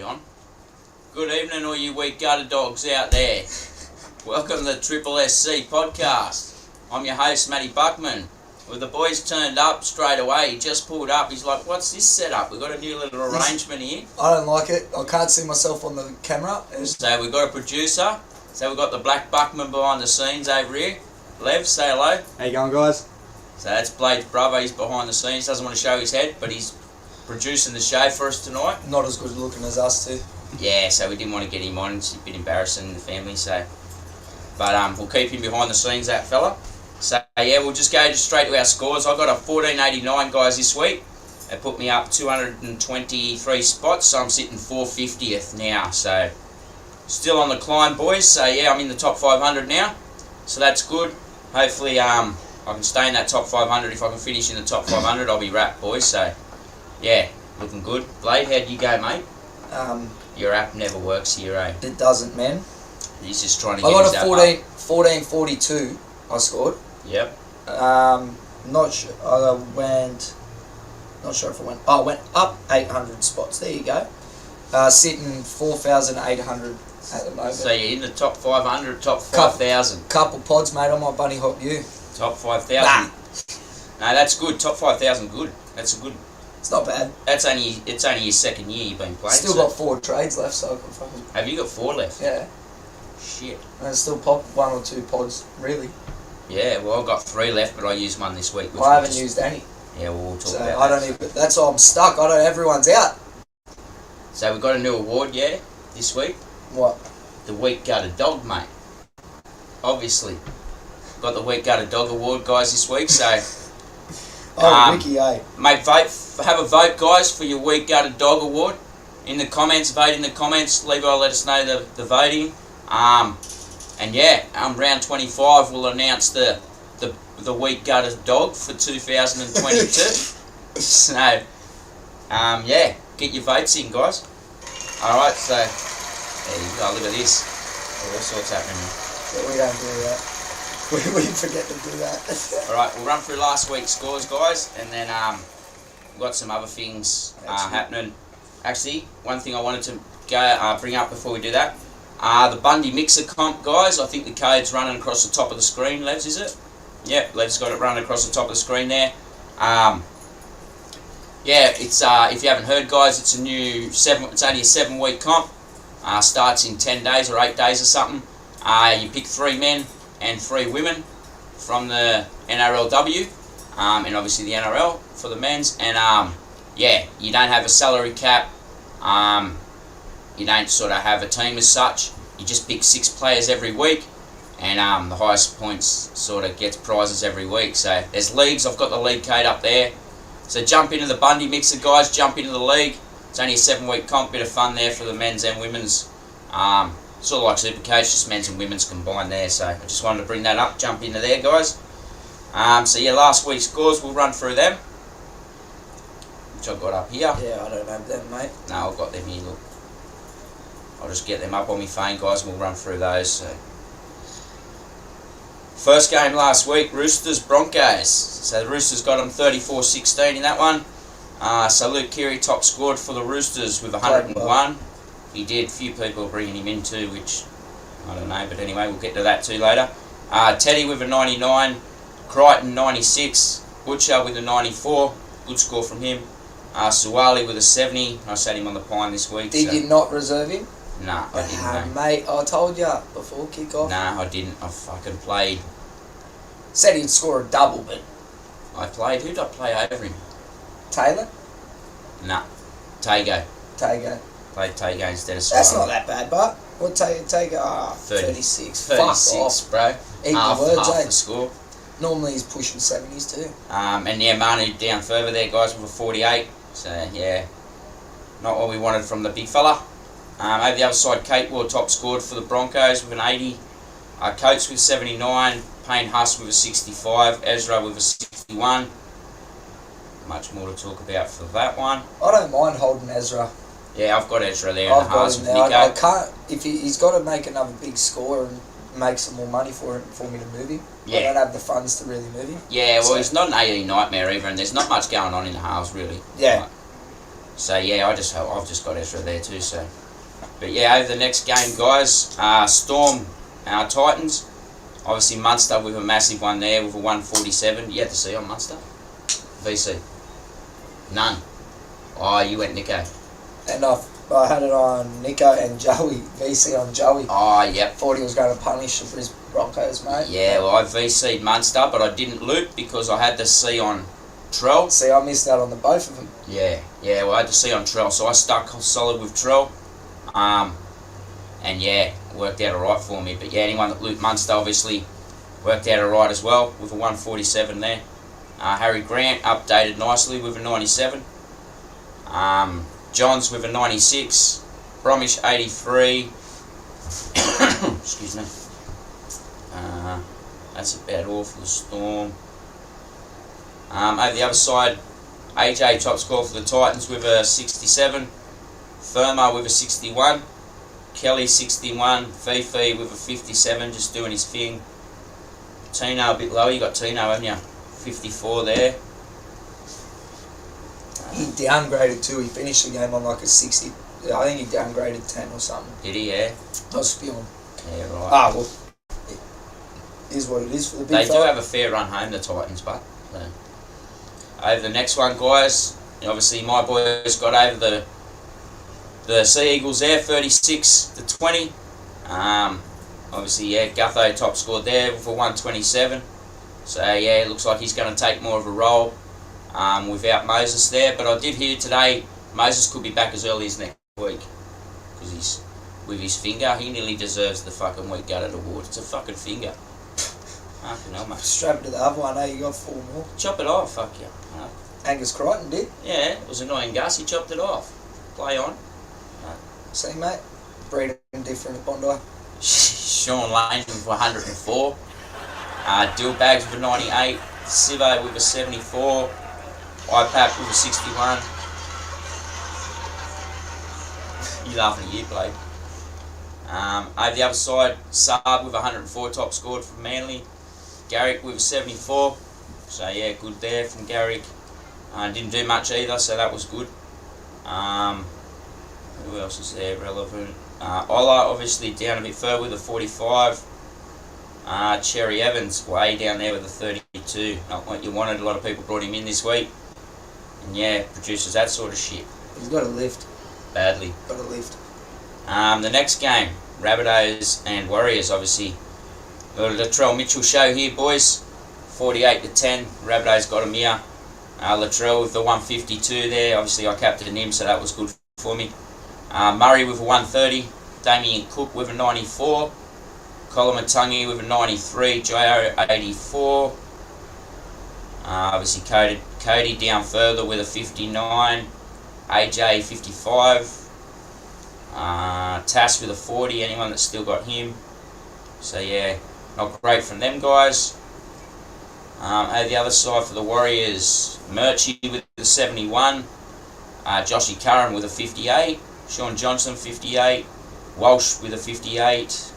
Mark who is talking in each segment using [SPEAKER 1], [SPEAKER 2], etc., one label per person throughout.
[SPEAKER 1] on. Good evening, all you weak gutter dogs out there. Welcome to the Triple SC podcast. I'm your host, Matty Buckman. Well, the boys turned up straight away. He just pulled up. He's like, what's this setup? We've got a new little arrangement here.
[SPEAKER 2] I don't like it. I can't see myself on the camera.
[SPEAKER 1] So we've got a producer. So we've got the Black Buckman behind the scenes over here. Lev, say hello.
[SPEAKER 3] How you going, guys?
[SPEAKER 1] So that's Blayde's brother. He's behind the scenes. Doesn't want to show his head, but he's producing the show for us tonight.
[SPEAKER 2] Not as good looking as us two.
[SPEAKER 1] Yeah, so we didn't want to get him on. It's a bit embarrassing in the family, so... But we'll keep him behind the scenes, that fella. So, yeah, we'll just go straight to our scores. I got a 1489, guys, this week. It put me up 223 spots, so I'm sitting 450th now. So, still on the climb, boys. So, yeah, I'm in the top 500 now. So, that's good. Hopefully, I can stay in that top 500. If I can finish in the top 500, I'll be wrapped, boys. So, yeah, looking good. Blayde, how'd you go, mate? Your app never works here, eh?
[SPEAKER 2] It doesn't, man.
[SPEAKER 1] He's just trying to get
[SPEAKER 2] his
[SPEAKER 1] app
[SPEAKER 2] up. I got a 1442 I scored.
[SPEAKER 1] Yep.
[SPEAKER 2] Not sure. Not sure if I went. Oh, I went up 800 spots. There you go. Sitting 4,800 at the moment.
[SPEAKER 1] So you're in the top 500, top 5,000.
[SPEAKER 2] Couple pods, mate. I might bunny hop you.
[SPEAKER 1] Top 5,000.
[SPEAKER 2] Nah.
[SPEAKER 1] No, that's good. Top 5,000, good. That's a good.
[SPEAKER 2] It's not bad.
[SPEAKER 1] It's only your second year you've been playing.
[SPEAKER 2] Still got 4 trades left, so I can fucking.
[SPEAKER 1] Have you got 4 left?
[SPEAKER 2] Yeah.
[SPEAKER 1] Shit.
[SPEAKER 2] And I still pop 1 or 2 pods, really.
[SPEAKER 1] Yeah, well, I've got 3 left, but I used 1 this week.
[SPEAKER 2] I haven't used any.
[SPEAKER 1] Yeah, well, we'll talk
[SPEAKER 2] so
[SPEAKER 1] about
[SPEAKER 2] I
[SPEAKER 1] that.
[SPEAKER 2] don't even. That's why I'm stuck. Everyone's out.
[SPEAKER 1] So we've got a new award, yeah, this week.
[SPEAKER 2] What?
[SPEAKER 1] The Weak Gutter Dog, mate. Obviously. Got the Weak Gutter Dog award, guys, this week, so...
[SPEAKER 2] Ricky, eh?
[SPEAKER 1] Mate, have a vote, guys, for your Weak Gutter Dog award. In the comments, vote in the comments. Levo, let us know the voting. And yeah, round 25 we'll announce the Weak Gutter Dog for 2022. So, yeah, get your votes in, guys. Alright, so, there you go, look at this. All sorts happening.
[SPEAKER 2] Yeah, we don't do that. We forget to do that.
[SPEAKER 1] Alright, we'll run through last week's scores, guys, and then we've got some other things happening. Actually, one thing I wanted to bring up before we do that. The Bundy Mixer comp, guys. I think the code's running across the top of the screen, Levs, is it? Yep, Lev's got it running across the top of the screen there. Yeah, it's if you haven't heard, guys, it's only a 7-week comp. Starts in 10 days or 8 days or something. You pick 3 men and 3 women from the NRLW, and obviously the NRL for the men's. And yeah, you don't have a salary cap. You don't sort of have a team as such. You just pick 6 players every week, and the highest points sort of gets prizes every week. So there's leagues. I've got the league code up there. So jump into the Bundy Mixer, guys. Jump into the league. It's only a 7-week comp. Bit of fun there for the men's and women's. Sort of like Supercoach, just men's and women's combined there. So I just wanted to bring that up. Jump into there, guys. So yeah, last week's scores. We'll run through them, which I've got up here.
[SPEAKER 2] Yeah, I don't have them, mate.
[SPEAKER 1] No, I've got them here. Look. I'll just get them up on my phone, guys, and we'll run through those. So. First game last week, Roosters Broncos. So the Roosters got them 34-16 in that one. So Luke Keary top scored for the Roosters with 101. He did. A few people are bringing him in too, which I don't know, but anyway, we'll get to that too later. Teddy with a 99, Crichton 96, Butcher with a 94, good score from him. Suwali with a 70. I sat him on the pine this week.
[SPEAKER 2] Did you not reserve him?
[SPEAKER 1] Nah, I didn't. No.
[SPEAKER 2] Mate, I told you before kick-off.
[SPEAKER 1] Nah, I didn't. I fucking played.
[SPEAKER 2] Said he'd score a double, but...
[SPEAKER 1] I played. Who did I play over him?
[SPEAKER 2] Taylor?
[SPEAKER 1] Nah. Tago. Played Tago instead of Suwali.
[SPEAKER 2] That's not that bad, but... What Tago? 36.
[SPEAKER 1] 36, bro.
[SPEAKER 2] Half
[SPEAKER 1] the score.
[SPEAKER 2] Normally he's pushing 70s too.
[SPEAKER 1] And yeah, Manu down further there, guys, with a 48. So, yeah. Not what we wanted from the big fella. Over the other side, Kate Ward top scored for the Broncos with an 80. Coates with 79. Payne Huss with a 65. Ezra with a 61. Much more to talk about for that one.
[SPEAKER 2] I don't mind holding Ezra.
[SPEAKER 1] Yeah, I've got Ezra there in the halves with Nico.
[SPEAKER 2] I can't. If he's got to make another big score and make some more money for me to move him. Yeah. I don't have the funds to really move him.
[SPEAKER 1] Yeah, well, he's not an AE nightmare either, and there's not much going on in the halves, really.
[SPEAKER 2] Yeah.
[SPEAKER 1] Like, So yeah, I've just got Ezra there too. So, but yeah, over the next game, guys, Storm, Titans. Obviously Munster with a massive one there with a 147. You had to see on Munster. VC. None. Oh, you went Nico.
[SPEAKER 2] And I had it on Nico and Joey. VC on Joey.
[SPEAKER 1] Oh, yep.
[SPEAKER 2] Thought he was going to punish the Brisbane Broncos, mate.
[SPEAKER 1] Yeah, well, I VC'd Munster, but I didn't loop because I had the C on Trell.
[SPEAKER 2] See, I missed out on the both of them.
[SPEAKER 1] Yeah, well, I had to C on Trell, so I stuck solid with Trell. And yeah, worked out alright for me. But yeah, anyone that looped Munster obviously worked out alright as well with a 147 there. Harry Grant updated nicely with a 97. Johns with a 96. Bromwich 83. Excuse me. That's about all for the Storm. Over the other side, AJ top score for the Titans with a 67. Firma with a 61. Kelly 61. Fifi with a 57, just doing his thing. Tino a bit low. You got Tino, haven't you? 54 there.
[SPEAKER 2] He downgraded too. He finished the game on like a 60. I think he downgraded 10 or something.
[SPEAKER 1] Did he? Yeah.
[SPEAKER 2] I was feeling.
[SPEAKER 1] Yeah, right.
[SPEAKER 2] Well, it is what it is for the big
[SPEAKER 1] They
[SPEAKER 2] fella.
[SPEAKER 1] do have a fair run home, the Titans, but over the next one, guys. Obviously, my boys got over the Sea Eagles there, 36-20. Obviously, yeah, Gutho top scored there for 127. So yeah, it looks like he's going to take more of a role without Moses there. But I did hear today Moses could be back as early as next week because he's with his finger. He nearly deserves the fucking Week Gutted award. It's a fucking finger. Fucking hell, mate.
[SPEAKER 2] Strap it to the other one. You got 4 more.
[SPEAKER 1] Chop it off, fuck you.
[SPEAKER 2] Angus Crichton did.
[SPEAKER 1] Yeah, it was annoying Gus. He chopped it off. Play on.
[SPEAKER 2] See, mate. Breeding different at Bondi.
[SPEAKER 1] Sean Lane with 104. Dillbags with a 98. Sivo with a 74. IPAP with a 61. You laughing at you, Blade. Over the other side, Saab with 104 top scored from Manly. Garrick with a 74. So yeah, good there from Garrick. Didn't do much either, so that was good. Who else is there relevant? Ola obviously down a bit further with a 45. Cherry Evans way down there with a 32. Not what you wanted. A lot of people brought him in this week. And yeah, produces that sort of shit.
[SPEAKER 2] He's got a lift.
[SPEAKER 1] Badly.
[SPEAKER 2] Got a lift.
[SPEAKER 1] The next game, Rabbitohs and Warriors, obviously. The Latrell Mitchell show here, boys. 48-10. Rabbitohs got him here. Latrell with the 152 there. Obviously, I captained him, so that was good for me. Murray with a 130. Damien Cook with a 94. Colin Matungi with a 93. J.O. 84. Obviously, Cody down further with a 59. AJ 55. Tass with a 40. Anyone that's still got him. So, yeah, not great from them guys. Over the other side for the Warriors, Murchie with the 71. Joshy Curran with a 58. Sean Johnson 58. Walsh with a 58.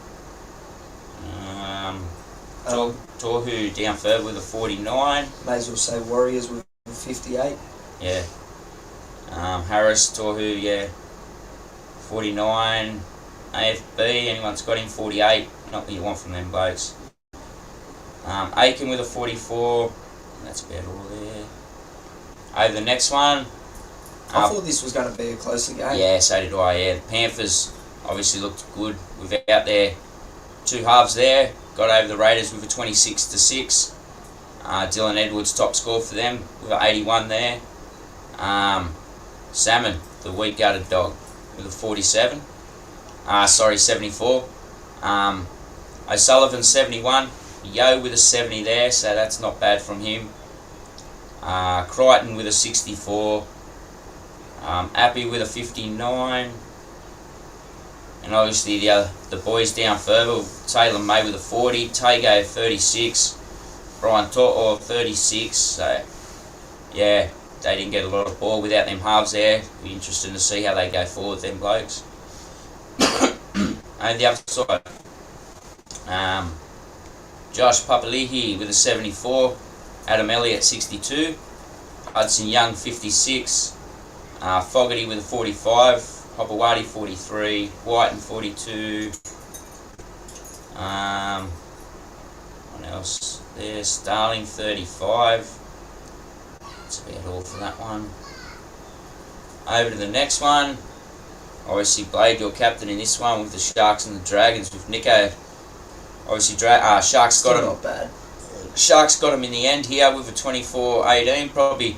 [SPEAKER 1] Tohu down further with a 49.
[SPEAKER 2] May as well say Warriors with a 58.
[SPEAKER 1] Yeah. Harris, Tohu, yeah. 49. AFB, anyone's got him 48. Not that you want from them blokes. Aiken with a 44. That's about all there. Over the next one.
[SPEAKER 2] I thought this was going to be a closer game.
[SPEAKER 1] Yeah, so did I. Yeah, the Panthers obviously looked good without their two halves there. Got over the Raiders with a 26-6. Dylan Edwards top score for them with an 81 there. Salmon, the weak gutted dog, with a 47. 74. O'Sullivan 71. Yo with a 70 there, so that's not bad from him. Crichton with a 64. Appy with a 59. And obviously the boys down further, Taylor May with a 40, Tago 36, Brian Toto 36. So yeah, they didn't get a lot of ball without them halves there. Be interesting to see how they go forward, them blokes. And the other side, Josh Papalihi with a 74, Adam Elliott 62, Hudson Young 56, Fogarty with a 45, Hopewadi 43, White and 42. What else? There, Starling 35. That's about all for that one. Over to the next one. Obviously, Blayde, your captain in this one with the Sharks and the Dragons with Nico. Obviously, Sharks got him.
[SPEAKER 2] Not bad.
[SPEAKER 1] Sharks got him in the end here with a 24-18.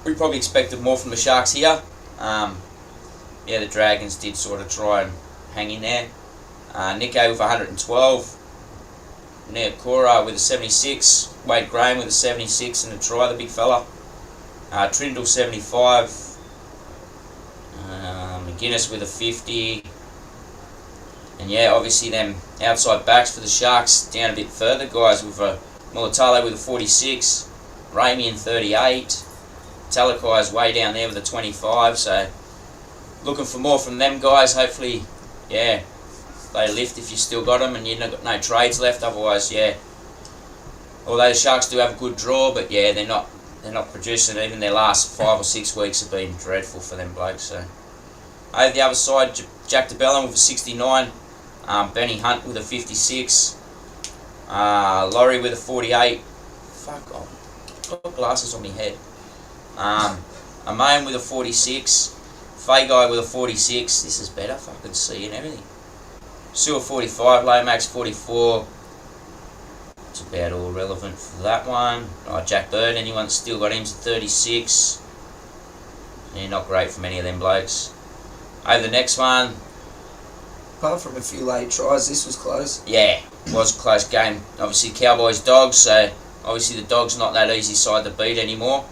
[SPEAKER 1] We probably expected more from the Sharks here. Yeah, the Dragons did sort of try and hang in there. Nico with 112. Neokora with a 76. Wade Graham with a 76 and a try, the big fella. Trindle 75. McGuinness with a 50. And yeah, obviously them outside backs for the Sharks down a bit further, guys, with Mulatalo with a 46. Ramian 38. Talakai's way down there with a 25, so looking for more from them guys. Hopefully, yeah, they lift if you still got them and you've got no trades left. Otherwise, yeah, although the Sharks do have a good draw, but yeah, they're not producing. Even their last 5 or 6 weeks have been dreadful for them blokes. So over the other side, Jack DeBellin with a 69, Benny Hunt with a 56, Laurie with a 48. Fuck off, I've got glasses on my head. Amain with a 46, Fagai with a 46. This is better, fucking see and everything. Sewer 45, Lomax 44. It's about all relevant for that one. Jack Bird, anyone that's still got him's a 36. Yeah, not great from any of them blokes. Over the next one.
[SPEAKER 2] Apart from a few late tries, this was close.
[SPEAKER 1] Yeah, it was a close game. Obviously, Cowboys Dogs, so obviously the Dogs not that easy side to beat anymore.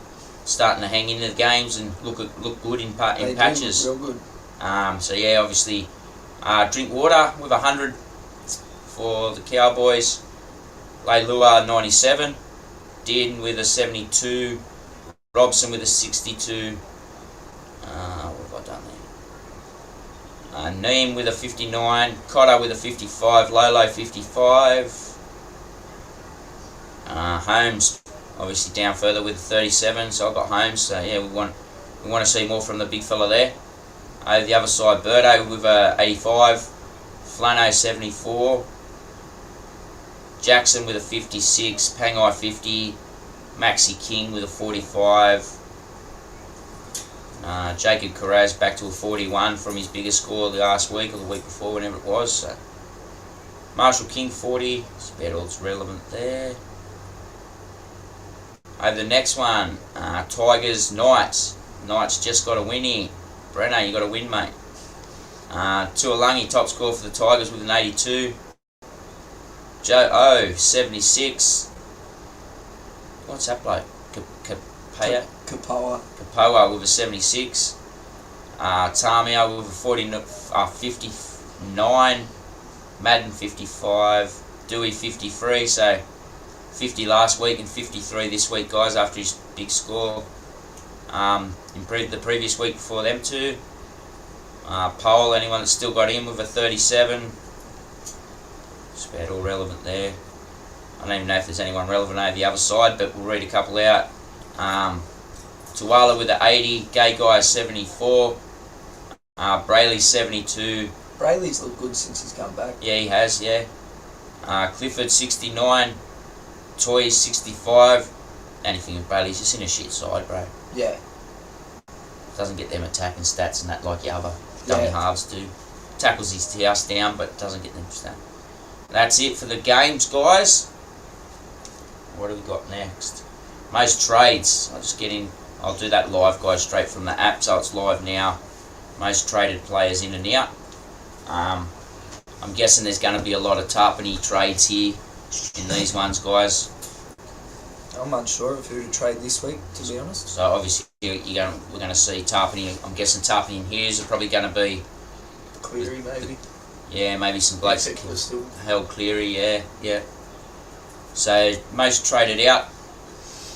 [SPEAKER 1] Starting to hang in the games and look good in patches.
[SPEAKER 2] Real good.
[SPEAKER 1] So yeah, obviously, Drinkwater with 100 for the Cowboys. Leilua 97, Dearden with a 72, Robson with a 62. What have I done there? Neem with a 59, Cotter with a 55, Lolo 55. Holmes obviously down further with a 37, so I've got Holmes. So yeah, we want to see more from the big fella there. Over the other side, Birdo with a 85, Flano 74, Jackson with a 56, Pangai 50, Maxi King with a 45, Jacob Carraz back to a 41 from his biggest score last week or the week before, whenever it was. So Marshall King 40, that's about all that's relevant there. Over the next one, Tigers Knights. Knights just got a win here. Brenner, you got a win, mate. Tuolangi top score for the Tigers with an 82. Joe O 76. What's that bloke? Kapoa with a 76. Tamia with a 59. Madden 55. Dewey 53. So 50 last week and 53 this week, guys, after his big score. Improved the previous week before them two. Pole, anyone that's still got him with a 37. It's about all relevant there. I don't even know if there's anyone relevant over the other side, but we'll read a couple out. Tuala with an 80, Gay Guy 74, Brayley 72.
[SPEAKER 2] Brayley's looked good since he's come back.
[SPEAKER 1] Yeah, he has, yeah. Clifford 69, Toy 65. Anything with Brayley's just in a shit side, bro.
[SPEAKER 2] Yeah.
[SPEAKER 1] Doesn't get them attacking stats and that like the other dummy halves do. Tackles his house down, but doesn't get them stats. That's it for the games, guys. What do we got next? Most trades. I'll do that live, guys, straight from the app, so it's live now. Most traded players in and out. I'm guessing there's going to be a lot of Tarpany trades here in these ones, guys.
[SPEAKER 2] I'm unsure of who to trade this week, to be honest.
[SPEAKER 1] So obviously we're going to see Tarpany. I'm guessing Tarpany and Hughes are probably going to be
[SPEAKER 2] Cleary, maybe.
[SPEAKER 1] Yeah, maybe some blokes that held Cleary. Yeah. So most traded out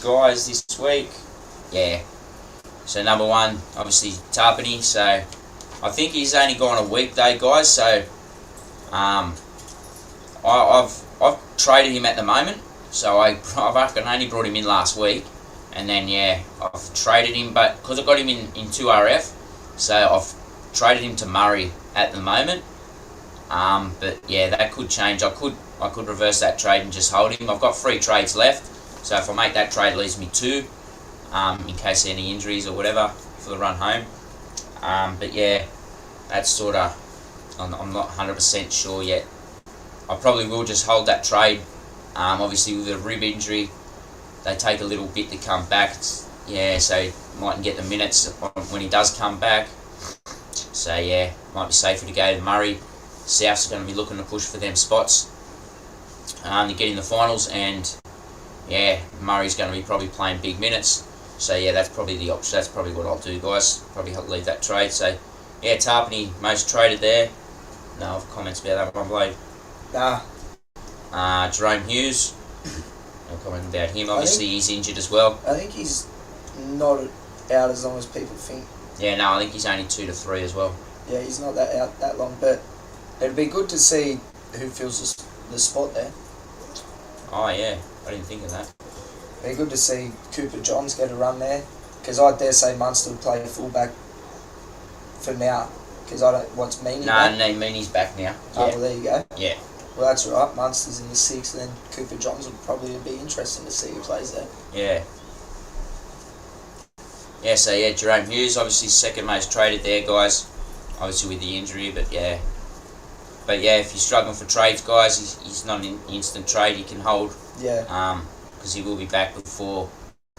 [SPEAKER 1] guys this week. Yeah. So number one, obviously Tarpany. So I think he's only gone a weekday, guys. So I've traded him at the moment. So I reckon I only brought him in last week. and then I've traded him, but because I got him in 2RF, so I've traded him to Murray at the moment. But yeah, that could change. I could reverse that trade and just hold him. I've got 3 trades left, so if I make that trade, it leaves me 2, in case of any injuries or whatever for the run home. But yeah, that's sort of, I'm not 100% sure yet. I probably will just hold that trade. Obviously with a rib injury, they take a little bit to come back. So he mightn't get the minutes when he does come back. So yeah, might be safer to go to Murray. Souths are going to be looking to push for them spots to get in the finals, and yeah, Murray's going to be probably playing big minutes. So yeah, that's probably the option. That's probably what I'll do, guys. Probably leave that trade. So yeah, Tarpany most traded there. No comments about that one, Blayde.
[SPEAKER 2] Nah.
[SPEAKER 1] Jerome Hughes. No comment about him. Obviously, he's injured as well.
[SPEAKER 2] I think he's not out as long as people think.
[SPEAKER 1] Yeah, no, I think he's only 2 to 3 as well.
[SPEAKER 2] Yeah, he's not that out that long, but it'd be good to see who fills the spot there.
[SPEAKER 1] Oh yeah, I didn't think of that.
[SPEAKER 2] It'd be good to see Cooper Johns get a run there, because I dare say Munster would play fullback for now, because I don't. What's Meany?
[SPEAKER 1] No, Meany's back now.
[SPEAKER 2] Oh, well, there you go.
[SPEAKER 1] Yeah.
[SPEAKER 2] Well, that's right. Munster's in the 6th, and then Cooper Johns would probably be interesting to see who plays there.
[SPEAKER 1] Yeah. Yeah, so yeah, Jerome Hughes, obviously second most traded there, guys. Obviously with the injury, but yeah. But yeah, if you're struggling for trades, guys, he's not an instant trade you can hold.
[SPEAKER 2] Yeah.
[SPEAKER 1] Because he will be back before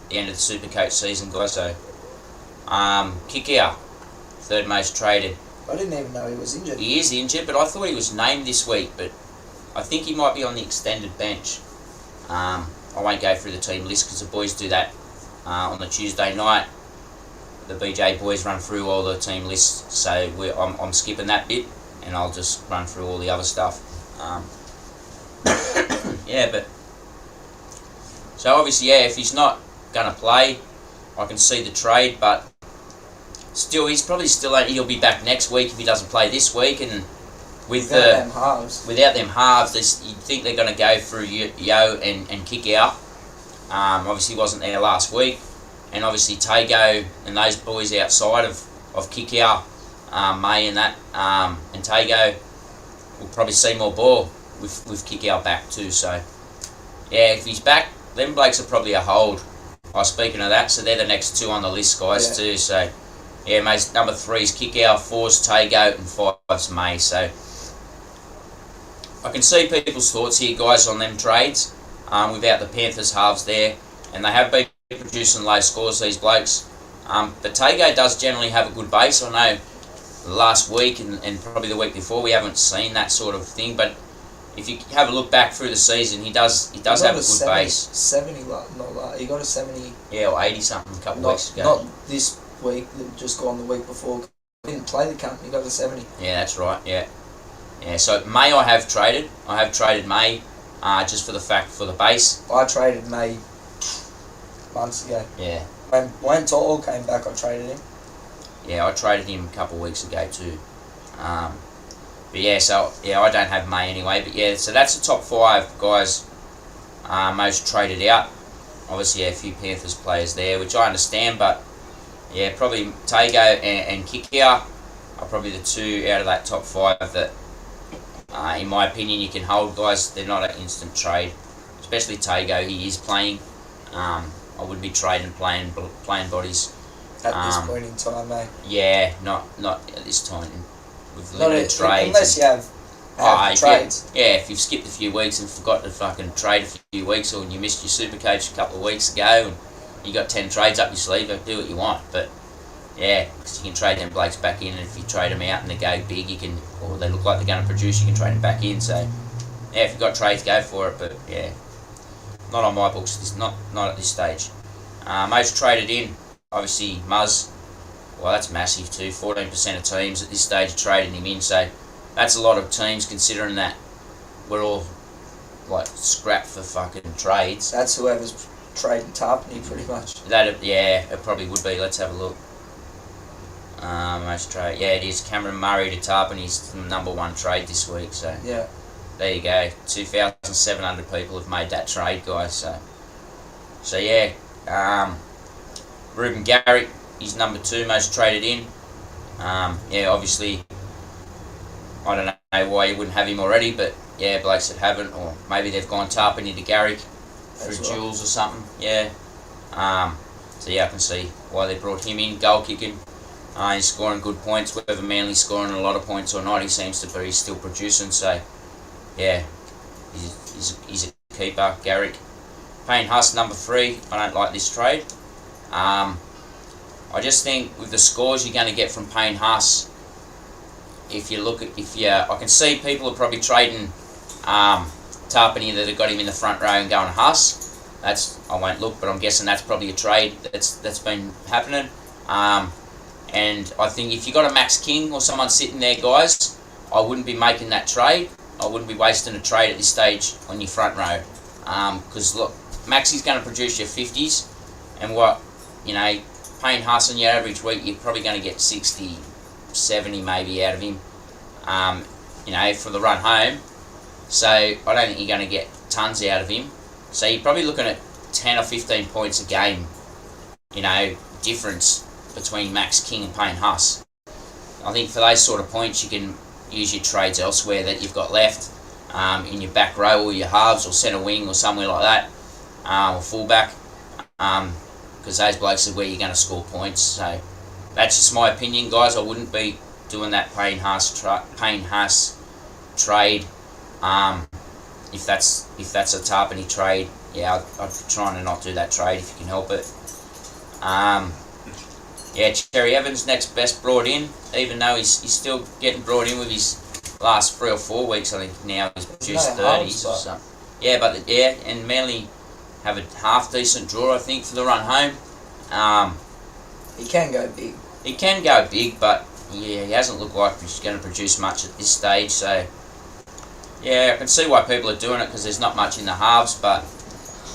[SPEAKER 1] the end of the Supercoach season, guys. So, Kikau, third most traded.
[SPEAKER 2] I didn't even know he was injured.
[SPEAKER 1] He is injured, but I thought he was named this week, but I think he might be on the extended bench. I won't go through the team list because the boys do that on the Tuesday night. The BJ boys run through all the team lists, so I'm skipping that bit, and I'll just run through all the other stuff. Yeah, but so obviously, yeah, if he's not gonna play, I can see the trade, but still, he'll be back next week if he doesn't play this week, and without them halves, you'd think they're gonna go through Yo and kick out. Obviously, he wasn't there last week. And obviously Tago and those boys outside of Kikau, May and that, and Tago will probably see more ball with Kikau back too. So yeah, if he's back, them blokes are probably a hold. Speaking of that, so they're the next 2 on the list, guys, too. So yeah, mate, number 3 is Kikau, 4's Tago, and 5's May. So I can see people's thoughts here, guys, on them trades without the Panthers halves there, and they have been producing low scores, these blokes. But Tago does generally have a good base. I know last week and probably the week before we haven't seen that sort of thing, but if you have a look back through the season, he does have a good
[SPEAKER 2] 70,
[SPEAKER 1] base.
[SPEAKER 2] 70, he got a 70.
[SPEAKER 1] Yeah, or 80 something a couple of weeks ago.
[SPEAKER 2] Not this week, just gone the week before. He didn't play the company, he got a 70.
[SPEAKER 1] Yeah, that's right, yeah. Yeah, so May I have traded. I have traded May just for the base.
[SPEAKER 2] I traded May months ago.
[SPEAKER 1] Yeah.
[SPEAKER 2] When Tall came back, I traded him.
[SPEAKER 1] Yeah, I traded him a couple of weeks ago too. But yeah, so yeah, I don't have May anyway. But yeah, so that's the top 5 guys most traded out. Obviously, yeah, a few Panthers players there, which I understand. But yeah, probably Tago and Kikau are probably the 2 out of that top 5 that, in my opinion, you can hold, guys. They're not an instant trade, especially Tago. He is playing. I wouldn't be trading playing bodies.
[SPEAKER 2] At this point in time, mate.
[SPEAKER 1] Yeah, not at this time. With
[SPEAKER 2] not
[SPEAKER 1] limited trades.
[SPEAKER 2] Unless you have trades.
[SPEAKER 1] Yeah, if you've skipped a few weeks and forgot to fucking trade a few weeks, or you missed your Supercoach a couple of weeks ago, and you got 10 trades up your sleeve, do what you want. But yeah, because you can trade them blokes back in, and if you trade them out and they go big, you can, or they look like they're going to produce, you can trade them back in. So yeah, if you've got trades, go for it. But yeah, not on my books. Not at this stage. Most traded in, obviously Muzz. Well, that's massive too. 14% of teams at this stage are trading him in. So that's a lot of teams, considering that we're all like scrapped for fucking trades.
[SPEAKER 2] That's whoever's trading Tarpany, pretty much.
[SPEAKER 1] Yeah, it probably would be. Let's have a look. Most trade. Yeah, it is. Cameron Murray to Tarpany's the number 1 trade this week. So
[SPEAKER 2] yeah,
[SPEAKER 1] there you go. 2,700 people have made that trade, guys. So yeah, Ruben Garrick, he's number 2 most traded in. Obviously, I don't know why you wouldn't have him already, but yeah, blokes that haven't, or maybe they've gone tarping into Garrick through duels or something. Yeah. So yeah, I can see why they brought him in. Goal kicking, he's scoring good points. Whether Manly's scoring a lot of points or not, he seems to be still producing. So yeah, he's a keeper. Garrick. Payne Huss, number 3. I don't like this trade. I just think with the scores you're going to get from Payne Huss, I can see people are probably trading Tarpany that have got him in the front row and going to Huss. I won't look, but I'm guessing that's probably a trade that's been happening. And I think if you got a Max King or someone sitting there, guys, I wouldn't be making that trade. I wouldn't be wasting a trade at this stage on your front row. Because look, Maxie's going to produce your 50s, and Payne Huss on your average week, you're probably going to get 60, 70 maybe out of him, for the run home. So I don't think you're going to get tons out of him. So you're probably looking at 10 or 15 points a game, difference between Max King and Payne Huss. I think for those sort of points, you can use your trades elsewhere that you've got left, in your back row or your halves or centre wing or somewhere like that, or fullback, because those blokes are where you're going to score points. So that's just my opinion, guys. I wouldn't be doing that Payne Huss trade. If that's a Tarpany trade, yeah, I'd try to not do that trade if you can help it. Cherry Evans next best brought in, even though he's still getting brought in with his last 3 or 4 weeks. I think now he's produced 30s or something. Yeah, and Manly have a half decent draw, I think, for the run home.
[SPEAKER 2] He can go big.
[SPEAKER 1] He can go big, but yeah, he hasn't looked like he's going to produce much at this stage. So yeah, I can see why people are doing it, because there's not much in the halves. But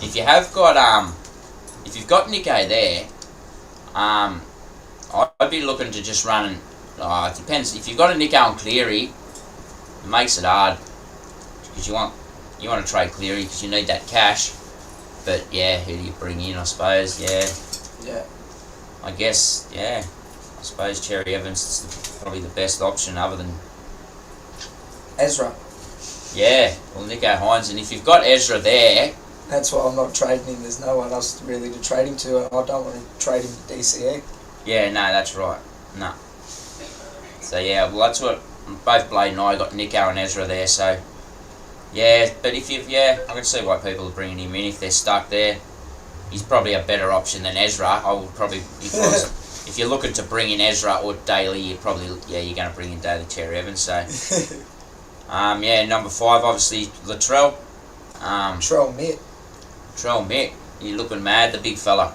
[SPEAKER 1] if you have got if you've got Nico there, I'd be looking to just run. It depends. If you've got a Nico and Cleary, it makes it hard, because you want to trade Cleary because you need that cash. But yeah, who do you bring in? I suppose
[SPEAKER 2] yeah.
[SPEAKER 1] I guess I suppose Cherry Evans is probably the best option other than
[SPEAKER 2] Ezra.
[SPEAKER 1] Yeah, well, Nico Hines, and if you've got Ezra there,
[SPEAKER 2] that's why I'm not trading him. There's no one else really to trade him to, and I don't want to trade him to DCE.
[SPEAKER 1] Yeah, no, that's right. No. So yeah, well, that's what both Blayde and I got, Nico and Ezra there. So yeah, but I can see why people are bringing him in if they're stuck there. He's probably a better option than Ezra. I would probably, if you're looking to bring in Ezra or Daly, you're going to bring in Daly Cherry Evans. So number 5, obviously Latrell. Trell Mitt. You're looking mad, the big fella.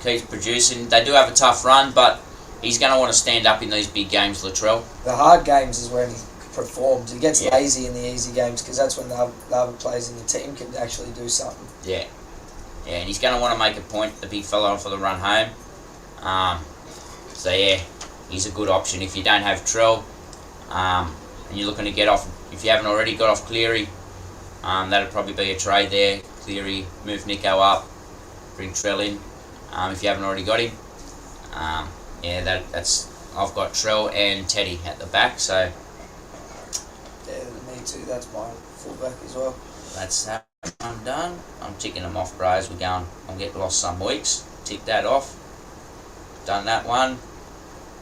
[SPEAKER 1] Keeps producing. They do have a tough run, but he's going to want to stand up in these big games, Latrell.
[SPEAKER 2] The hard games is when he performs. He gets lazy in the easy games, because that's when the other players in the team can actually do something. Yeah,
[SPEAKER 1] and he's going to want to make a point, the big fella, for the run home. He's a good option. If you don't have Trell, and you're looking to get off, if you haven't already got off Cleary, that'd probably be a trade there. Cleary, move Nico up, bring Trell in, if you haven't already got him. That's I've got Trell and Teddy at the back, so
[SPEAKER 2] yeah, me too. That's my fullback as well.
[SPEAKER 1] That's that one done. I'm ticking them off, bros. We're going. I'll get lost some weeks. Tick that off. Done that one.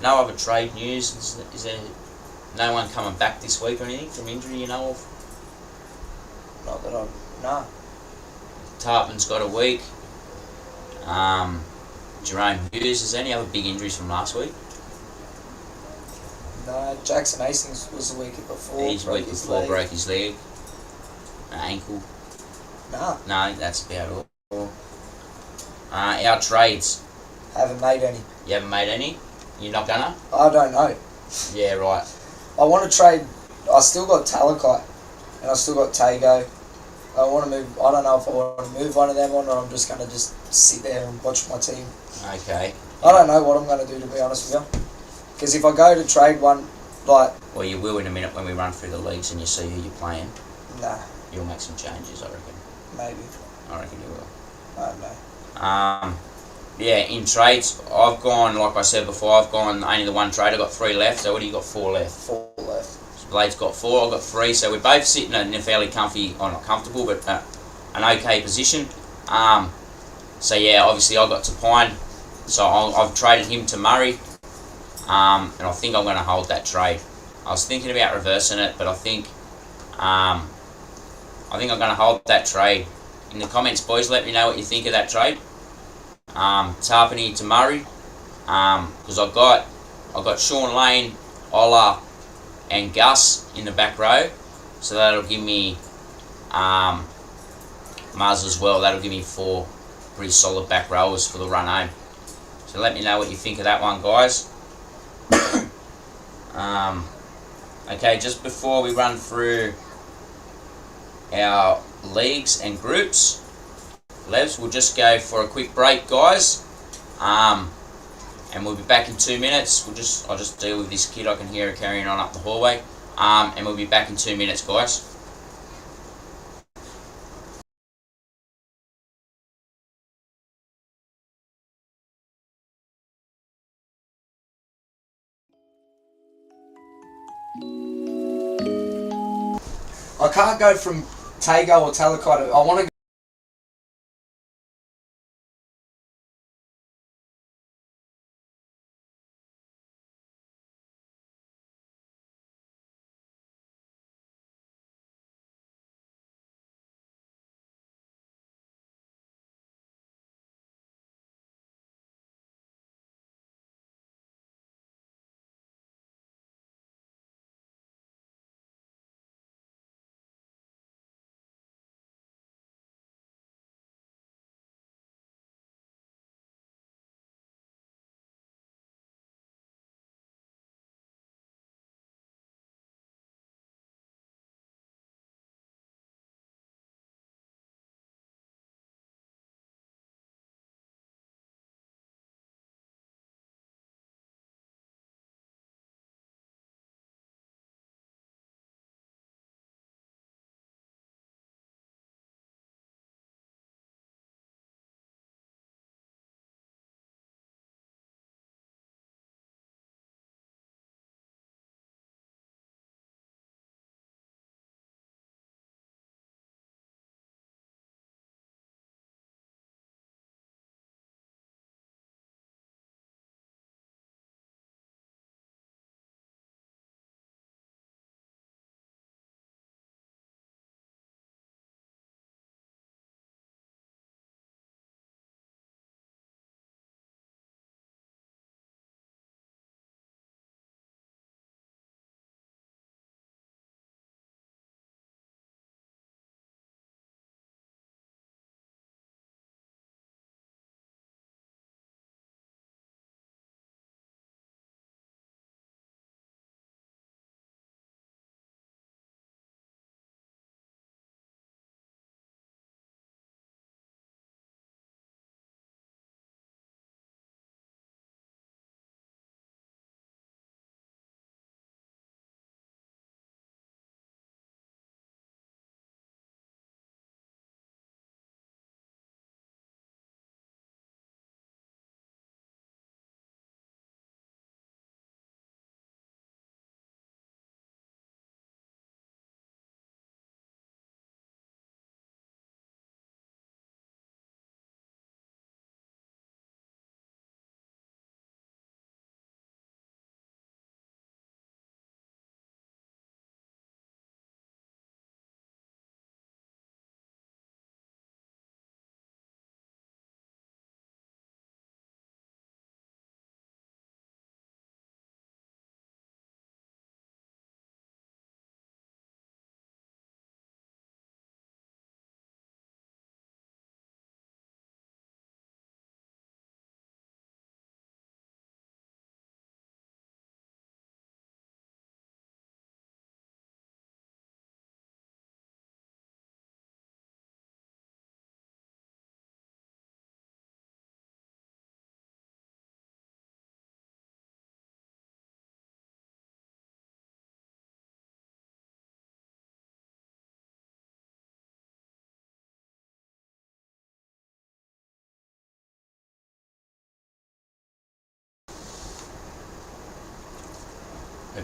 [SPEAKER 1] No other trade news. Is there no one coming back this week or anything from injury you know of?
[SPEAKER 2] Not that I no.
[SPEAKER 1] Tartman's got a week. Jerome Hughes. Is there any other big injuries from last week?
[SPEAKER 2] No, Jackson Hastings was the week before.
[SPEAKER 1] He's week before broke his leg. Ankle.
[SPEAKER 2] No,
[SPEAKER 1] I think that's about all. Our trades.
[SPEAKER 2] Haven't made any.
[SPEAKER 1] You haven't made any? You're not gonna?
[SPEAKER 2] I don't know.
[SPEAKER 1] Yeah, right.
[SPEAKER 2] I want to trade. I still got Talakai, and I still got Tago. I want to move. I don't know if I want to move one of them on, or I'm just going to sit there and watch my team.
[SPEAKER 1] Okay.
[SPEAKER 2] I don't know what I'm going to do, to be honest with you. Because if I go to trade one, like...
[SPEAKER 1] Well, you will in a minute when we run through the leagues and you see who you're playing.
[SPEAKER 2] Nah.
[SPEAKER 1] You'll make some changes, I reckon.
[SPEAKER 2] Maybe.
[SPEAKER 1] I reckon you will.
[SPEAKER 2] I don't know.
[SPEAKER 1] Yeah, in trades, I've gone, like I said before, I've gone only the one trade. I've got 3 left, so what do you got? 4 left?
[SPEAKER 2] 4 left.
[SPEAKER 1] So Blade's got 4, I've got 3, so we're both sitting in a fairly comfy, or not comfortable, but an okay position. So yeah, obviously I got to Payne, so I've traded him to Murray, and I think I'm going to hold that trade. I was thinking about reversing it, but I think I'm going to hold that trade. In the comments, boys, let me know what you think of that trade. Tarpany to Murray, because I've got Sean Lane, Ola, and Gus in the back row, so that'll give me Muzz as well. That'll give me 4 pretty solid back rowers for the run home. So let me know what you think of that one, guys. Okay, just before we run through our leagues and groups, Levs, we'll just go for a quick break, guys. And we'll be back in 2 minutes. I'll just deal with this kid. I can hear her carrying on up the hallway. And we'll be back in 2 minutes, guys.
[SPEAKER 2] I can't go from Tago or Talakai. I want to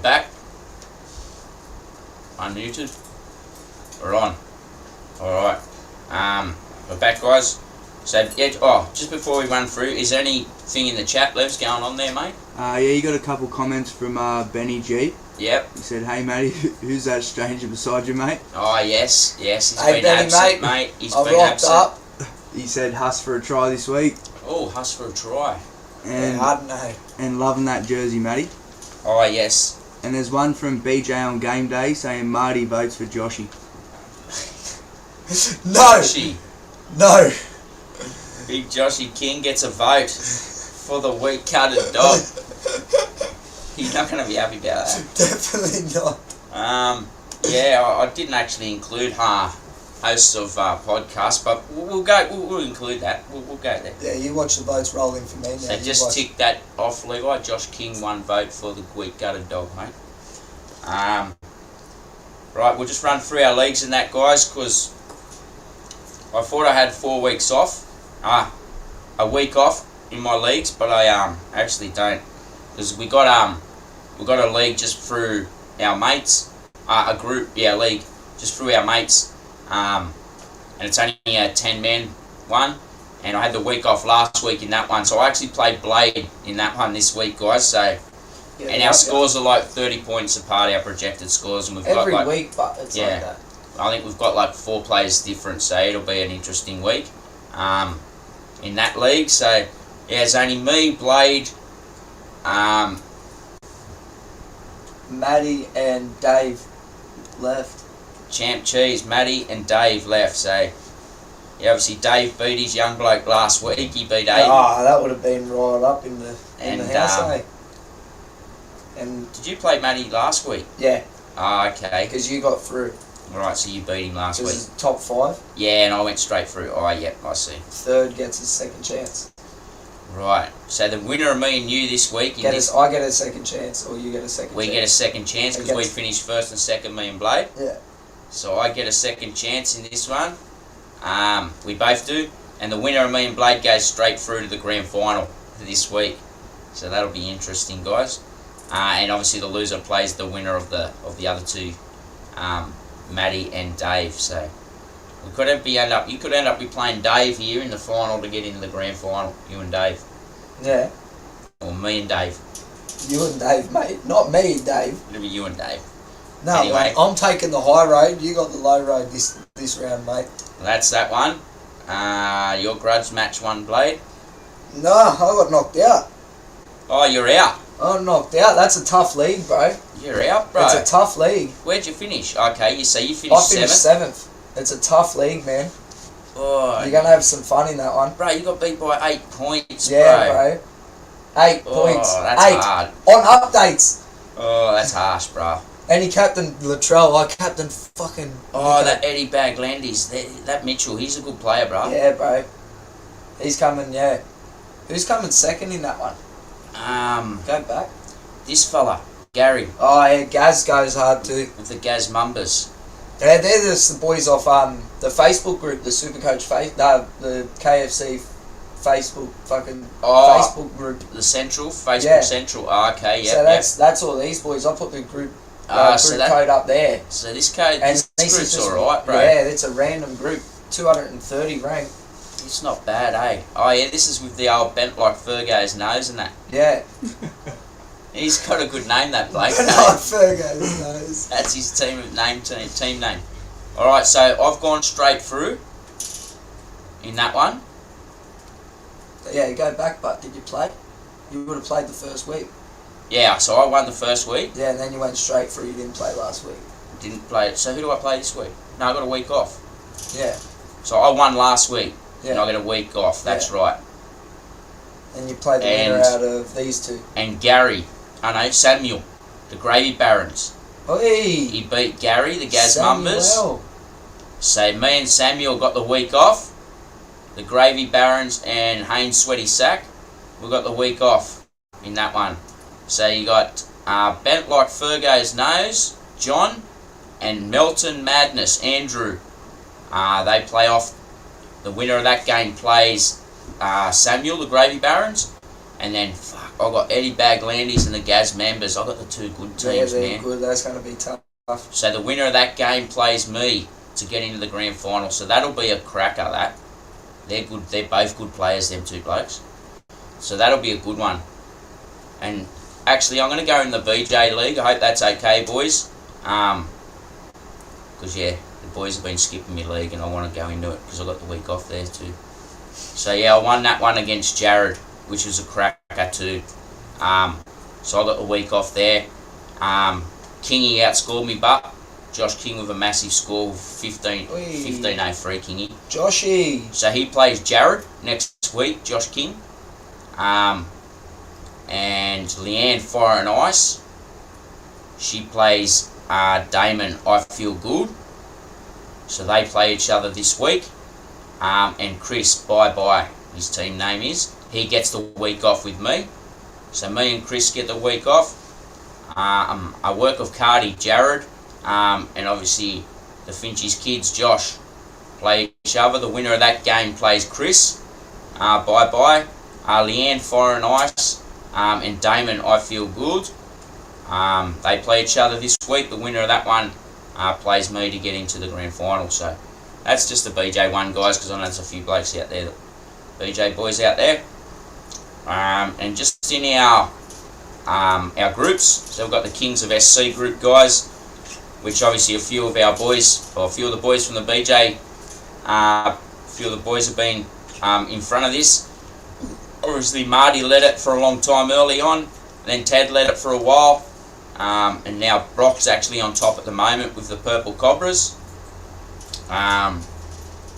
[SPEAKER 1] back. Unmuted. We're on. Alright. We're back, guys. So, just before we run through, is there anything in the chat, Levs, going on there, mate?
[SPEAKER 3] Yeah, you got a couple comments from Benny G.
[SPEAKER 1] Yep.
[SPEAKER 3] He said, "Hey, matey, who's that stranger beside you, mate?"
[SPEAKER 1] Oh, yes. He's
[SPEAKER 2] Hey,
[SPEAKER 1] been
[SPEAKER 2] Benny,
[SPEAKER 1] absent, mate. He's
[SPEAKER 2] I've
[SPEAKER 1] been
[SPEAKER 2] rocked
[SPEAKER 1] absent.
[SPEAKER 2] up.
[SPEAKER 3] He said, "Huss for a try this week."
[SPEAKER 1] Oh, Huss for a try.
[SPEAKER 3] And,
[SPEAKER 2] I don't know.
[SPEAKER 3] and loving that jersey, matey.
[SPEAKER 1] Oh, yes.
[SPEAKER 3] And there's one from BJ on game day saying Marty votes for Joshy.
[SPEAKER 2] No!
[SPEAKER 1] Joshy.
[SPEAKER 2] No!
[SPEAKER 1] Big Joshy King gets a vote for the weak cutted dog. He's not going to be happy about that.
[SPEAKER 2] Definitely not.
[SPEAKER 1] I didn't actually include hosts of podcasts, but we'll include that. We'll go there.
[SPEAKER 2] Yeah, you watch the votes rolling for me now.
[SPEAKER 1] So just tick that off, Levi. Josh King, 1 vote for the weak gutted dog, mate. Right, we'll just run through our leagues and that, guys, because I thought I had 4 weeks off. A week off in my leagues, but I actually don't, because we got a league just through our mates, league just through our mates, and it's only a 10-man one, and I had the week off last week in that one, so I actually played blayde in that one this week, guys. So, and our scores are like 30 points apart, our projected scores, and we've got
[SPEAKER 2] every
[SPEAKER 1] like
[SPEAKER 2] week, but it's like that.
[SPEAKER 1] I think we've got like 4 players different, so it'll be an interesting week in that league. So yeah, it's only me, blayde,
[SPEAKER 2] Maddie and Dave left.
[SPEAKER 1] Champ Cheese, Matty and Dave left. So yeah, obviously Dave beat his young bloke last week. He beat Aiden.
[SPEAKER 2] Oh, that would have been right up in the house, eh? And
[SPEAKER 1] did you play Matty last week?
[SPEAKER 2] yeah.
[SPEAKER 1] Okay.
[SPEAKER 2] Because you got through.
[SPEAKER 1] Alright, so you beat him last week.
[SPEAKER 2] This is top 5.
[SPEAKER 1] Yeah, and I went straight through. Oh, yep, I see.
[SPEAKER 2] Third gets his second chance.
[SPEAKER 1] Right. So the winner of me and you this week...
[SPEAKER 2] I get a second chance, or you get a second chance.
[SPEAKER 1] We get a second chance because we finished first and second, me and blayde.
[SPEAKER 2] Yeah.
[SPEAKER 1] So I get a second chance in this one. We both do. And the winner of me and blayde goes straight through to the grand final for this week. So that'll be interesting, guys. And obviously the loser plays the winner of the other two, Matty and Dave. So we could you could end up be playing Dave here in the final to get into the grand final. You and Dave.
[SPEAKER 2] Yeah.
[SPEAKER 1] Or me and Dave.
[SPEAKER 2] You and Dave, mate. Not me, Dave.
[SPEAKER 1] It'll be you and Dave.
[SPEAKER 2] No,
[SPEAKER 1] anyway,
[SPEAKER 2] mate, I'm taking the high road. You got the low road this round, mate.
[SPEAKER 1] That's that one. Your grudge match one, blayde.
[SPEAKER 2] No, I got knocked out.
[SPEAKER 1] Oh, you're out.
[SPEAKER 2] I got knocked out. That's a tough league, bro.
[SPEAKER 1] You're out, bro.
[SPEAKER 2] It's a tough league.
[SPEAKER 1] Where'd you finish? Okay, you say you
[SPEAKER 2] I
[SPEAKER 1] finished
[SPEAKER 2] finished
[SPEAKER 1] 7th.
[SPEAKER 2] 7th. It's a tough league, man.
[SPEAKER 1] Oh,
[SPEAKER 2] You're going to have some fun in that one.
[SPEAKER 1] bro, you got beat by 8 points,
[SPEAKER 2] Yeah, bro. 8 points.
[SPEAKER 1] That's
[SPEAKER 2] 8.
[SPEAKER 1] hard.
[SPEAKER 2] On updates.
[SPEAKER 1] Oh, that's harsh, bro.
[SPEAKER 2] And he captained Latrell. I captained fucking...
[SPEAKER 1] Oh,
[SPEAKER 2] Nico.
[SPEAKER 1] that Eddie Baglandis. That Mitchell, he's a good player, bro.
[SPEAKER 2] Yeah, bro. He's coming, yeah. Who's coming second in that one? Go back.
[SPEAKER 1] This fella, Garrick,
[SPEAKER 2] Oh, yeah, Gaz goes hard too.
[SPEAKER 1] with the Gaz Mumbers.
[SPEAKER 2] Yeah, they're just the boys off the Facebook group, the Supercoach the KFC Facebook fucking Facebook group.
[SPEAKER 1] The Central, Facebook
[SPEAKER 2] Yeah.
[SPEAKER 1] Central. Oh, okay,
[SPEAKER 2] So
[SPEAKER 1] yep.
[SPEAKER 2] that's all these boys. I put the group
[SPEAKER 1] So
[SPEAKER 2] code up there.
[SPEAKER 1] So this code,
[SPEAKER 2] And
[SPEAKER 1] this
[SPEAKER 2] this is
[SPEAKER 1] group's
[SPEAKER 2] just,
[SPEAKER 1] alright, bro.
[SPEAKER 2] Yeah, it's a random group. 230 rank.
[SPEAKER 1] It's not bad, eh? Oh, yeah, this is with the old bent like Fergo's nose and that.
[SPEAKER 2] Yeah.
[SPEAKER 1] He's got a good name, that bloke.
[SPEAKER 2] Not Fergo's nose.
[SPEAKER 1] That's his team name. Alright, so I've gone straight through in that one.
[SPEAKER 2] Yeah, go back, but did you play? You would have played the first week.
[SPEAKER 1] Yeah, so I won the first week.
[SPEAKER 2] Yeah, and then you went straight through. You didn't play last week.
[SPEAKER 1] Didn't play it. So who do I play this week? No, I got a week off.
[SPEAKER 2] Yeah.
[SPEAKER 1] So I won last week.
[SPEAKER 2] Yeah.
[SPEAKER 1] And I got a week off. That's right.
[SPEAKER 2] And you played the winner out of these two.
[SPEAKER 1] And Samuel, the Gravy Barons.
[SPEAKER 2] Hey.
[SPEAKER 1] He beat Gary, the Gaz Mumbers.
[SPEAKER 2] Samuel.
[SPEAKER 1] So me and Samuel got the week off. The Gravy Barons and Haynes Sweaty Sack, we got the week off in that one. So you got Bent Like Fergo's Nose, John, and Melton Madness, Andrew. They play off. The winner of that game plays Samuel, the Gravy Barons. And then, got Eddie Baglandis and the Gaz members. I got the two good teams,
[SPEAKER 2] yeah, they're
[SPEAKER 1] man.
[SPEAKER 2] good. That's going to be tough.
[SPEAKER 1] So the winner of that game plays me to get into the grand final. So that'll be a cracker. That they're good. They're both good players. Them two blokes. So that'll be a good one. And actually, I'm going to go in the BJ League. I hope that's okay, boys. Because yeah, the boys have been skipping me league, and I want to go into it because I got the week off there too. So yeah, I won that one against Jared, which was a cracker too. So I got the week off there. Kingy outscored me, but Josh King with a massive score, 15-0 free Kingy.
[SPEAKER 2] Joshy.
[SPEAKER 1] So he plays Jared next week, Josh King. And Leanne Fire and Ice. She plays Damon I Feel Good. So they play each other this week. And Chris Bye Bye, his team name is. He gets the week off with me. So me and Chris get the week off. I work with Cardi, Jared, and obviously the Finch's kids, Josh, play each other. The winner of that game plays Chris. Bye Bye. Leanne Fire and Ice. And Damon I Feel Good. They play each other this week. The winner of that one plays me to get into the grand final. So that's just the BJ one, guys, because I know there's a few blokes out there, BJ boys out there. And just in our groups, so we've got the Kings of SC group, guys, which obviously a few of our boys, or a few of the boys from the BJ, a few of the boys have been in front of this. Obviously Marty led it for a long time early on, then Ted led it for a while, and now Brock's actually on top at the moment with the Purple Cobras.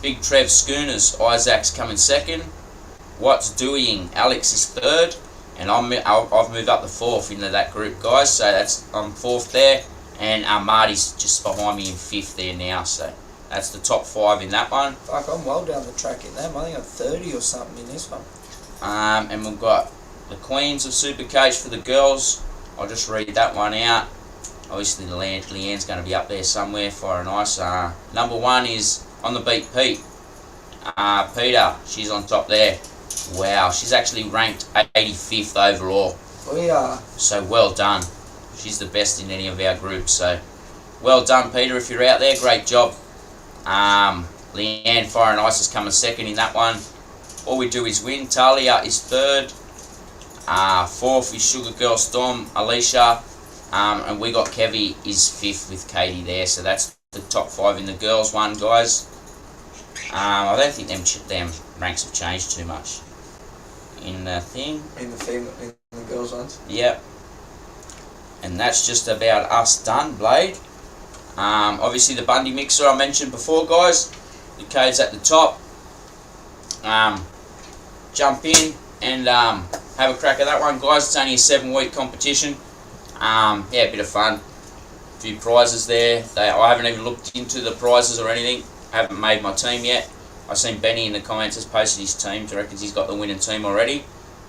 [SPEAKER 1] Big Trev Schooners, Isaac's coming second. What's Doing, Alex is third, and I've moved up to fourth into that group, guys. So I'm fourth there, and Marty's just behind me in fifth there now. So that's the top five in that one.
[SPEAKER 2] Fuck, I'm well down the track in them. I think I'm 30 or something in this one.
[SPEAKER 1] And we've got the Queens of Supercoach for the girls. I'll just read that one out. Obviously, Leanne's going to be up there somewhere, Fire and Ice. Number one is On the Beat Pete. Peter, she's on top there. Wow, she's actually ranked 85th overall.
[SPEAKER 2] We are.
[SPEAKER 1] So well done. She's the best in any of our groups. So well done, Peter, if you're out there. Great job. Leanne Fire and Ice is coming second in that one. All we do is win. Talia is third. Fourth is Sugar Girl Storm, Alicia. And we got Kevy is fifth with Katie there. So that's the top five in the girls one, guys. I don't think them ranks have changed too much in the thing.
[SPEAKER 2] In the girls ones?
[SPEAKER 1] Yep. And that's just about us done, Blayde. Obviously the Bundy Mixer I mentioned before, guys. The code's at the top. Jump in and have a crack at that one, guys. It's only a 7-week competition. Yeah, a bit of fun. A few prizes there. I haven't even looked into the prizes or anything. I haven't made my team yet. I've seen Benny in the comments has posted his team. I reckon he's got the winning team already.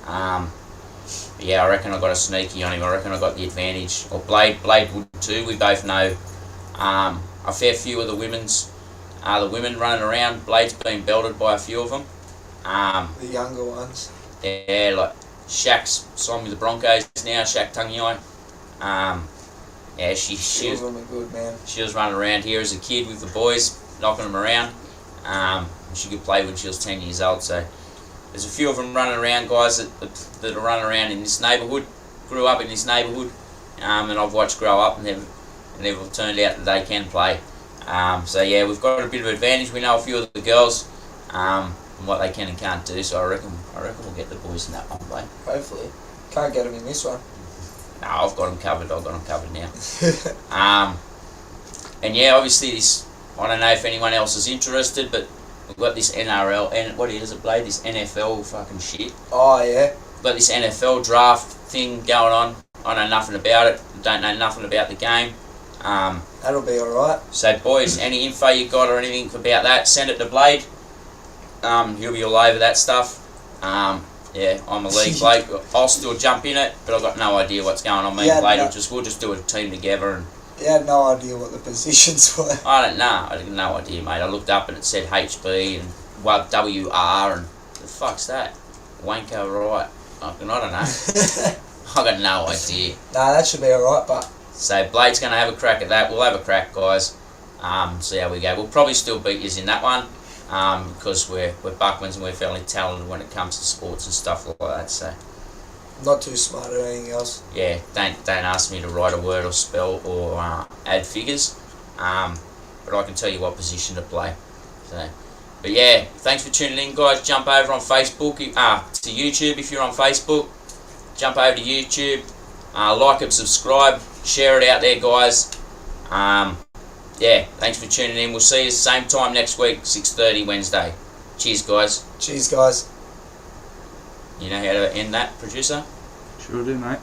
[SPEAKER 1] Yeah, I reckon I got a sneaky on him. I reckon I got the advantage. Or Blayde would too. We both know a fair few of the women running around. Blayde's been belted by a few of them.
[SPEAKER 2] The younger ones.
[SPEAKER 1] Yeah, like Shaq's signed with the Broncos now. Shaq Tungiai. Yeah, she
[SPEAKER 2] of them are good, man.
[SPEAKER 1] She was running around here as a kid with the boys, knocking them around. She could play when she was 10 years old. So there's a few of them running around, guys that are running around in this neighbourhood. Grew up in this neighbourhood, and I've watched grow up, and they've turned out that they can play. So yeah, we've got a bit of advantage. We know a few of the girls, and what they can and can't do. So I reckon we'll get the boys in that one play.
[SPEAKER 2] Hopefully, can't get them in this one.
[SPEAKER 1] No, I've got them covered. I've got them covered now. And yeah, obviously this. I don't know if anyone else is interested, but we've got this NRL and what is it, Blayde? This NFL fucking shit.
[SPEAKER 2] Oh yeah.
[SPEAKER 1] We've got this NFL draft thing going on. I know nothing about it. Don't know nothing about the game.
[SPEAKER 2] That'll be alright.
[SPEAKER 1] So boys, any info you got or anything about that, send it to Blayde. He'll be all over that stuff. Yeah, I'm a league bloke. I'll still jump in it, but I've got no idea what's going on. Me and Blayde we'll just do a team together. And
[SPEAKER 2] you had no idea what the positions were.
[SPEAKER 1] I don't know. I had no idea, mate. I looked up and it said HB and WR and the fuck's that? Wanko, right? I don't know. I got no idea.
[SPEAKER 2] Nah, that should be alright, but...
[SPEAKER 1] So Blayde's going to have a crack at that. We'll have a crack, guys. See how we go. We'll probably still beat you in that one because we're Buckmans and we're fairly talented when it comes to sports and stuff like that. So
[SPEAKER 2] not too smart at anything else.
[SPEAKER 1] yeah, don't ask me to write a word or spell or add figures. But I can tell you what position to play. So, but yeah, thanks for tuning in, guys. Jump over on Facebook to YouTube if you're on Facebook. Jump over to YouTube. Like and subscribe. Share it out there, guys. Yeah, thanks for tuning in. We'll see you same time next week, 6:30 Wednesday. Cheers, guys.
[SPEAKER 2] Cheers, guys.
[SPEAKER 1] You know how to end that, producer?
[SPEAKER 3] Sure do, mate.